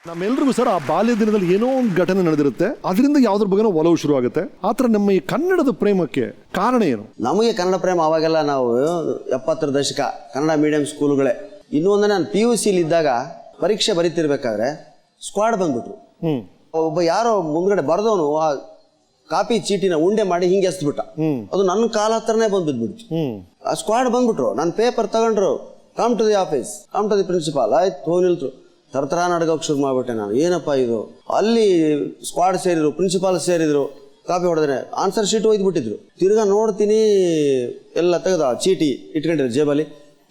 ನಮ್ಮೆಲ್ರಿಗೂ sir ಆ ಬಾಲ್ಯ ದಿನದಲ್ಲಿ ಏನೋ ಒಂದು ಘಟನೆ ನಡೆದಿರುತ್ತೆ, ಅದರಿಂದ ಯಾವ್ದ್ರ ಬಗ್ಗೆ ಒಲವು ಶುರು ಆಗುತ್ತೆ. ಆತರ ನಮ್ಮ ಈ ಕನ್ನಡದ ಪ್ರೇಮಕ್ಕೆ ಕಾರಣ ಏನು? ನಮಗೆ ಕನ್ನಡ ಪ್ರೇಮ ಅವಾಗೆಲ್ಲ ನಾವು 70ರ ದಶಕ ಕನ್ನಡ ಮೀಡಿಯಂ ಸ್ಕೂಲ್ಗಳೇ. ಇನ್ನೊಂದು ನಾನು PUC ಇದ್ದಾಗ ಪರೀಕ್ಷೆ ಬರೀತಿರ್ಬೇಕಾದ್ರೆ ಸ್ಕ್ವಾಡ್ ಬಂದ್ಬಿಟ್ರು. ಒಬ್ಬ ಯಾರೋ ಮುಂದ್ಗಡೆ ಬರ್ದವನು ಆ ಕಾಪಿ ಚೀಟಿನ ಉಂಡೆ ಮಾಡಿ ಹಿಂಗೆ ಎಸ್ಬಿಟ್ಟ. ಅದು ನನ್ನ ಕಾಲ ಹತ್ರನೇ ಬಂದು ಬಿದ್ಬಿಡ್ತು. ಆ ಸ್ಕ್ವಾಡ್ ಬಂದ್ಬಿಟ್ರು, ನನ್ನ ಪೇಪರ್ ತಗೊಂಡ್ರು, come to the office, come to the principal. ಆಯ್ತು ಹೋಗಿ ನಿಲ್ತರು. ಥರ ನಡ್ಗೋಕೆ ಶುರು ಮಾಡ್ಬಿಟ್ಟೆ ನಾನು. ಏನಪ್ಪ ಇದು? ಅಲ್ಲಿ ಸ್ಕ್ವಾಡ್ ಸೇರಿದ್ರು, ಪ್ರಿನ್ಸಿಪಾಲ್ ಸೇರಿದ್ರು, ಕಾಪಿ ಹೊಡೆದ್ರೆ ಆನ್ಸರ್ ಶೀಟ್ ಒಯ್ದುಬಿಟ್ಟಿದ್ರು. ತಿರ್ಗಾ ನೋಡ್ತೀನಿ ಎಲ್ಲ ತೆಗೆದು ಆ ಚೀಟಿ ಇಟ್ಕೊಂಡಿದ್ರು ಜೇಬಲ್ಲಿ.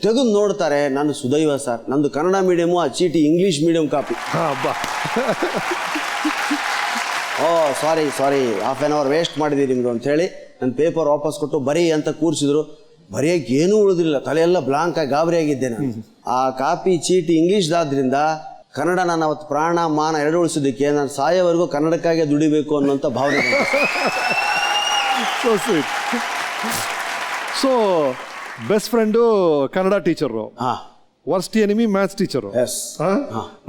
ತೆಗೆದು ನೋಡ್ತಾರೆ, ನಾನು ಸುದೈವ ಸರ್, ನಂದು ಕನ್ನಡ ಮೀಡಿಯಮು, ಆ ಚೀಟಿ English medium copy. Oh sorry half an hour waste ಮಾಡಿದ್ದೀರಿ ನಿಮ್ದು ಅಂತ ಹೇಳಿ ನನ್ನ ಪೇಪರ್ ವಾಪಸ್ ಕೊಟ್ಟು ಬರೀ ಅಂತ ಕೂರಿಸಿದ್ರು. ಬರೆಯೋಕೆ ಏನೂ ಉಳಿದಿಲ್ಲ, ತಲೆಯೆಲ್ಲ ಬ್ಲಾಂಕ್ ಆಗಿ ಗಾಬರಿ ಆಗಿದ್ದೆ ನಾನು. ಆ ಕಾಪಿ ಚೀಟಿ ಇಂಗ್ಲೀಷ್ದಾದ್ರಿಂದ ಕನ್ನಡ ನಾನು ಅವತ್ತು ಪ್ರಾಣ ಮಾನ ಎರಡು ಉಳಿಸೋದಕ್ಕೆ ನಾನು ಸಾಯೋವರೆಗೂ ಕನ್ನಡಕ್ಕಾಗೆ ದುಡಿಬೇಕು ಅನ್ನೋಂಥ ಭಾವನೆ. So best friend Kannada teacher, worst enemy maths teacher.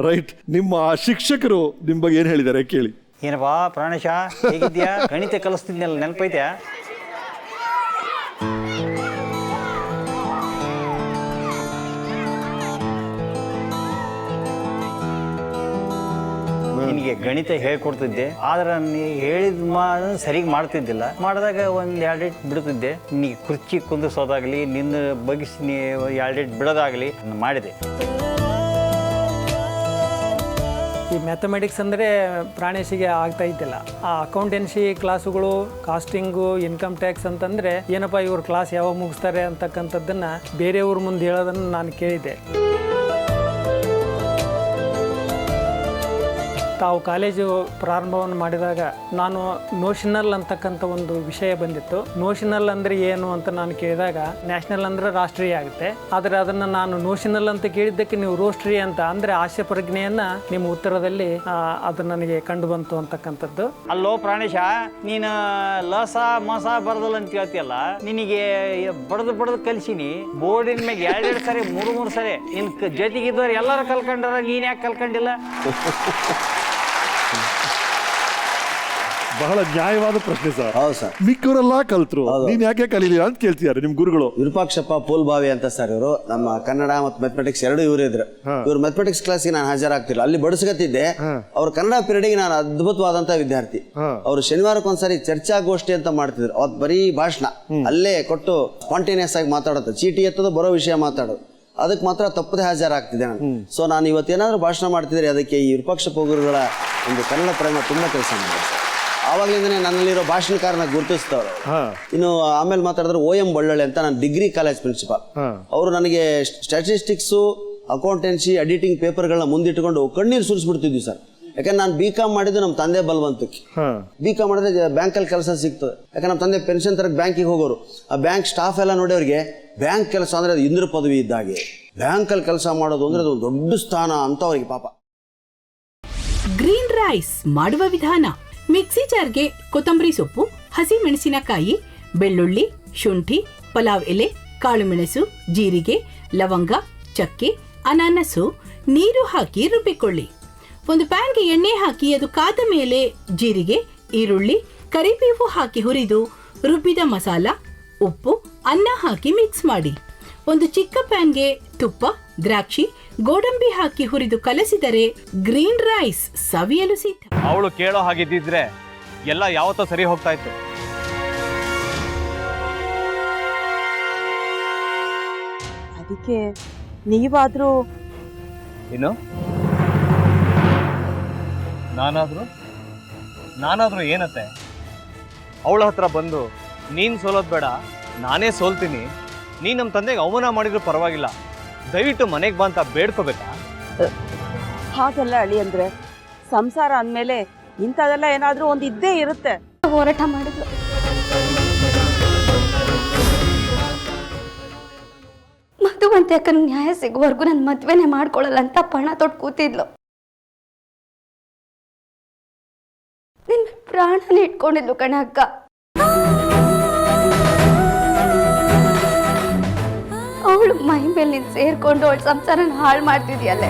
Right. ನಿಮ್ಮ ಶಿಕ್ಷಕರು ನಿಮ್ಮ ಬಗ್ಗೆ ಏನು ಹೇಳಿದ್ದಾರೆ ಕೇಳಿ. ಏನಪ್ಪಾ ಪ್ರಾಣೇಶ, ಹೇಗಿದ್ಯಾ? ಗಣಿತ ಕಲಿಸ್ತಿದ್ನಲ್ಲ, ನೆನಪೈತ್ಯಾ? ನಿನಗೆ ಗಣಿತ ಹೇಳ್ಕೊಡ್ತಿದ್ದೆ, ಆದ್ರೆ ನೀ ಹೇಳಿದ ಸರಿಗೆ ಮಾಡ್ತಿದ್ದಿಲ್ಲ. ಮಾಡಿದಾಗ ಒಂದು 2 ಡೇಟ್ ಬಿಡ್ತಿದ್ದೆ. ನೀ ಕುರ್ಚಿ ಕುಂದಿಸೋದಾಗಲಿ, ನಿನ್ನ ಬಗ್ಗಿಸಿ ನೀ 2 ಡೇಟ್ ಬಿಡೋದಾಗಲಿ ಮಾಡಿದೆ. ಈ ಮ್ಯಾಥಮೆಟಿಕ್ಸ್ ಅಂದರೆ ಪ್ರಾಣೇಶಿಗೆ ಆಗ್ತಾ ಇದ್ದಿಲ್ಲ. ಆ ಅಕೌಂಟೆನ್ಸಿ ಕ್ಲಾಸುಗಳು, ಕಾಸ್ಟಿಂಗು, ಇನ್ಕಮ್ ಟ್ಯಾಕ್ಸ್ ಅಂತಂದರೆ ಏನಪ್ಪ ಇವ್ರ ಕ್ಲಾಸ್ ಯಾವಾಗ ಮುಗಿಸ್ತಾರೆ ಅಂತಕ್ಕಂಥದ್ದನ್ನು ಬೇರೆಯವ್ರ ಮುಂದೆ ಹೇಳೋದನ್ನು ನಾನು ಕೇಳಿದ್ದೆ. ತಾವು ಕಾಲೇಜು ಪ್ರಾರಂಭವನ್ನು ಮಾಡಿದಾಗ ನಾನು ನೋಷನಲ್ ಅಂತಕ್ಕಂಥ ಒಂದು ವಿಷಯ ಬಂದಿತ್ತು. ನೋಷನಲ್ ಅಂದರೆ ಏನು ಅಂತ ನಾನು ಕೇಳಿದಾಗ ನ್ಯಾಷನಲ್ ಅಂದರೆ ರಾಷ್ಟ್ರೀಯ ಆಗುತ್ತೆ, ಆದರೆ ಅದನ್ನು ನಾನು ನೋಷನಲ್ ಅಂತ ಕೇಳಿದ್ದಕ್ಕೆ ನೀವು ರೋಷ್ಟ್ರೀಯ ಅಂತ ಅಂದರೆ ಆಶಯ ಪ್ರಜ್ಞೆಯನ್ನು ನಿಮ್ಮ ಉತ್ತರದಲ್ಲಿ ಅದು ನನಗೆ ಕಂಡು ಬಂತು ಅಂತಕ್ಕಂಥದ್ದು. ಅಲ್ಲೋ ಪ್ರಾಣೇಶ, ನೀನು ಲಸ ಮಸ ಬರದಲ್ಲ ಅಂತ ಹೇಳ್ತೀಯಲ್ಲ, ನಿನಗೆ ಬಡ್ದು ಕಲಿಸಿನಿ. ಬೋರ್ಡಿನ ಮ್ಯಾಗ 2 ಸರಿ 3 ಸರಿ ನಿನ್ನ ಜೊತೆಗಿದ್ದವ್ರು ಎಲ್ಲರೂ ಕಲ್ಕೊಂಡ್ರ, ನೀನು ಯಾಕೆ ಕಲ್ಕೊಂಡಿಲ್ಲ? ಬಹಳ ನ್ಯಾಯವಾದ ಪ್ರಶ್ನೆ ಸರ್. ಹೌದು ಸರ್. ಮಿಕ್ಕವರೆಲ್ಲ ಕಲ್ತರು, ನೀನ್ ಯಾಕೆ ಕಲೀಲಿಲ್ಲ ಅಂತ ಕೇಳ್ತಿದ್ದಾರೆ ನಿಮ್ ಗುರುಗಳು. ವಿರೂಪಾಕ್ಷಪ್ಪ ಪೋಲ್ಬಾವಿ ಅಂತ ಸರ್, ಇವರು ನಮ್ಮ ಕನ್ನಡ ಮತ್ತು ಮ್ಯಾಥಮೆಟಿಕ್ಸ್ ಎರಡು ಇವರು ಇದ್ರು. ಇವ್ರು ಮ್ಯಾಥಮೆಟಿಕ್ಸ್ ಕ್ಲಾಸ್ಗೆ ನಾನು ಹಾಜರಾಗ್ತಿಲ್ಲ, ಅಲ್ಲಿ ಬಡಿಸ್ಕತ್ತಿದ್ದೆ. ಅವ್ರ ಕನ್ನಡ ಪೀರಿಯಡ್ಗೆ ನಾನು ಅದ್ಭುತವಾದಂತ ವಿದ್ಯಾರ್ಥಿ. ಅವರು ಶನಿವಾರಕ್ಕೊಂದ್ಸರಿ ಚರ್ಚಾಗೋಷ್ಠಿ ಅಂತ ಮಾಡ್ತಿದ್ರು. ಅವತ್ತು ಬರೀ ಭಾಷಣ ಅಲ್ಲೇ ಕೊಟ್ಟು ಸ್ಪಾಂಟೇನಿಯಸ್ ಆಗಿ ಮಾತಾಡೋದು, ಚೀಟಿ ಎತ್ತೋದು, ಬರೋ ವಿಷಯ ಮಾತಾಡೋದು, ಅದಕ್ಕೆ ಮಾತ್ರ ತಪ್ಪದೆ ಹಾಜರಾಗ್ತಿದ್ದೆ ನಾನು. ಸೊ ನಾನು ಇವತ್ತೇನಾದ್ರೂ ಭಾಷಣ ಮಾಡ್ತಿದ್ರೆ ಅದಕ್ಕೆ ಈ ವಿರೂಪಾಕ್ಷಪ್ಪ ಗುರುಗಳ ಒಂದು ಕನ್ನಡ ಪ್ರೇಮ ತುಂಬಾ ಕೆಲಸ ಮಾಡಿದೆ. ಆವಾಗಲಿಂದನೇ ನನ್ನಲ್ಲಿರೋ ಭಾಷಣಕಾರನ ಗುರುತಿಸ್ತವ್ರು. ಇನ್ನು ಆಮೇಲೆ ಮಾತಾಡಿದ್ರೆ OM ಬಳ್ಳಳ್ಳಿ ಅಂತ, ನಾನು ಡಿಗ್ರಿ ಕಾಲೇಜ್ ಪ್ರಿನ್ಸಿಪಾಲ್. ಅವರು ನನಗೆ ಸ್ಟ್ಯಾಟಿಸ್ಟಿಕ್ಸು, ಅಕೌಂಟೆನ್ಸಿ, ಎಡಿಟಿಂಗ್ ಪೇಪರ್ಗಳನ್ನ ಮುಂದಿಟ್ಕೊಂಡು ಕಣ್ಣೀರು ಸುರಿಸ್ಬಿಡ್ತಿದ್ವಿ ಸರ್. ಯಾಕಂದ್ರೆ ನಾನು BCom ಮಾಡಿದ್ದು ನಮ್ಮ ತಂದೆ ಬಲವಂತಕ್ಕೆ. BCom ಮಾಡಿದ್ರೆ ಬ್ಯಾಂಕಲ್ಲಿ ಕೆಲಸ ಸಿಗ್ತದೆ. ಯಾಕಂದ್ರೆ ನಮ್ಮ ತಂದೆ ಪೆನ್ಷನ್ ತರಕ್ಕೆ ಬ್ಯಾಂಕಿಗೆ ಹೋಗೋರು. ಆ ಬ್ಯಾಂಕ್ ಸ್ಟಾಫ್ ಎಲ್ಲ ನೋಡಿ ಅವ್ರಿಗೆ ಬ್ಯಾಂಕ್ ಕೆಲಸ ಅಂದ್ರೆ ಅದು ಇಂದ್ರ ಪದವಿ ಇದ್ದಾಗೆ. ಬ್ಯಾಂಕಲ್ಲಿ ಕೆಲಸ ಮಾಡೋದು ಅಂದ್ರೆ ಅದು ದೊಡ್ಡ ಸ್ಥಾನ ಅಂತ ಅವ್ರಿಗೆ ಪಾಪ. ಗ್ರೀನ್ ರೈಸ್ ಮಾಡುವ ವಿಧಾನ: ಮಿಕ್ಸಿ ಜಾರ್ಗೆ ಕೊತ್ತಂಬರಿ ಸೊಪ್ಪು, ಹಸಿ ಮೆಣಸಿನಕಾಯಿ, ಬೆಳ್ಳುಳ್ಳಿ, ಶುಂಠಿ, ಪಲಾವ್ ಎಲೆ, ಕಾಳುಮೆಣಸು, ಜೀರಿಗೆ, ಲವಂಗ, ಚಕ್ಕೆ, ಅನಾನಸು, ನೀರು ಹಾಕಿ ರುಬ್ಬಿಕೊಳ್ಳಿ. ಒಂದು ಪ್ಯಾನ್ಗೆ ಎಣ್ಣೆ ಹಾಕಿ ಅದು ಕಾದ ಮೇಲೆ ಜೀರಿಗೆ, ಈರುಳ್ಳಿ, ಕರಿಬೇವು ಹಾಕಿ ಹುರಿದು ರುಬ್ಬಿದ ಮಸಾಲ, ಉಪ್ಪು, ಅನ್ನ ಹಾಕಿ ಮಿಕ್ಸ್ ಮಾಡಿ. ಒಂದು ಚಿಕ್ಕ ಪ್ಯಾನ್ಗೆ ತುಪ್ಪ, ದ್ರಾಕ್ಷಿ, ಗೋಡಂಬಿ ಹಾಕಿ ಹುರಿದು ಕಲಸಿದರೆ ಗ್ರೀನ್ ರೈಸ್ ಸವಿಯಲು ಸಿದ್ಧ. ಅವಳು ಕೇಳೋ ಹಾಗಿದ್ದಿದ್ರೆ ಎಲ್ಲ ಯಾವತ್ತೋ ಸರಿ ಹೋಗ್ತಾ ಇತ್ತು. ಅದಕ್ಕೆ ನೀವಾದ್ರೂ ಏನು? ನಾನಾದ್ರೂ ಏನತ್ತೆ? ಅವಳ ಹತ್ರ ಬಂದು ನೀನು ಸೋಲೋದು ಬೇಡ, ನಾನೇ ಸೋಲ್ತೀನಿ, ನೀನು ನಮ್ಮ ತಂದೆಗೆ ಅವಮಾನ ಮಾಡಿದ್ರು ಪರವಾಗಿಲ್ಲ, ದಯವಿಟ್ಟು ಮನೆಗೆ ಬಾ ಅಂತ ಬೇಡ್ಕೋಬೇಕಾ? ಹಾಗೆಲ್ಲ ಅಳಿ ಅಂದ್ರೆ ಸಂಸಾರ ಅಂದಮೇಲೆ ಇಂಥದೆಲ್ಲ ಏನಾದ್ರೂ ಒಂದು ಇದ್ದೇ ಇರುತ್ತೆ. ಹೋರಾಟ ಮಾಡಿದ್ಲು. ಮಧುವಂತ ಯಾಕಂದ್ರೆ ನ್ಯಾಯ ಸಿಗುವವರೆಗೂ ನನ್ನ ಮದ್ವೆನೇ ಮಾಡ್ಕೊಳ್ಳಲ್ಲ ಅಂತ ಪಣ ತೊಟ್ಟು ಕೂತಿದ್ಲು. ನಿನ್ನ ಪ್ರಾಣನೇ ಇಟ್ಕೊಂಡಿದ್ಲು ಕಣ ಅಕ್ಕ. ಅವಳು ಮೈ ಮೇಲೆ ನೀನು ಸೇರ್ಕೊಂಡು ಅವಳ ಸಂಸಾರನ ಹಾಳು ಮಾಡ್ತಿದ್ಯಲ್ಲೇ.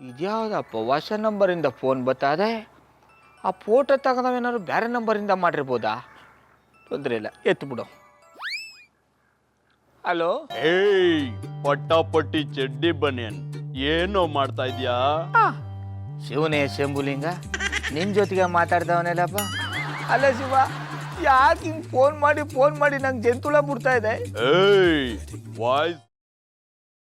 ಇದ್ಯಾವುದಪ್ಪ ಹೊಸ ನಂಬರಿಂದ ಫೋನ್ ಬರ್ತದೆ. ಆ ಫೋಟೋ ತಗೊಂಡವೇನಾದ್ರು ಬೇರೆ ನಂಬರಿಂದ ಮಾಡಿರ್ಬೋದಾ? ತೊಂದರೆ ಇಲ್ಲ, ಎತ್ತು ಬಿಡು. ಹಲೋ, ಏಯ್ ಪಟ್ಟಾಪಟ್ಟಿ ಚಡ್ಡಿ ಬನಿಯನ್, ಏನೋ ಮಾಡ್ತಾ ಇದ್ಯಾ? ಶಿವನೇ ಶಂಭುಲಿಂಗ, ನಿನ್ ಜೊತೆಗೆ ಮಾತಾಡ್ದವನೇಲಪ್ಪ. ಅಲ್ಲ ಶಿವ, ಯಾಕೆ ಹಿಂಗೆ ಫೋನ್ ಮಾಡಿ ನಂಗೆ ಜಂತುಳ ಬಿಡ್ತಾ ಇದೆ? ಏಯ್ ವಾಯ್ಸ್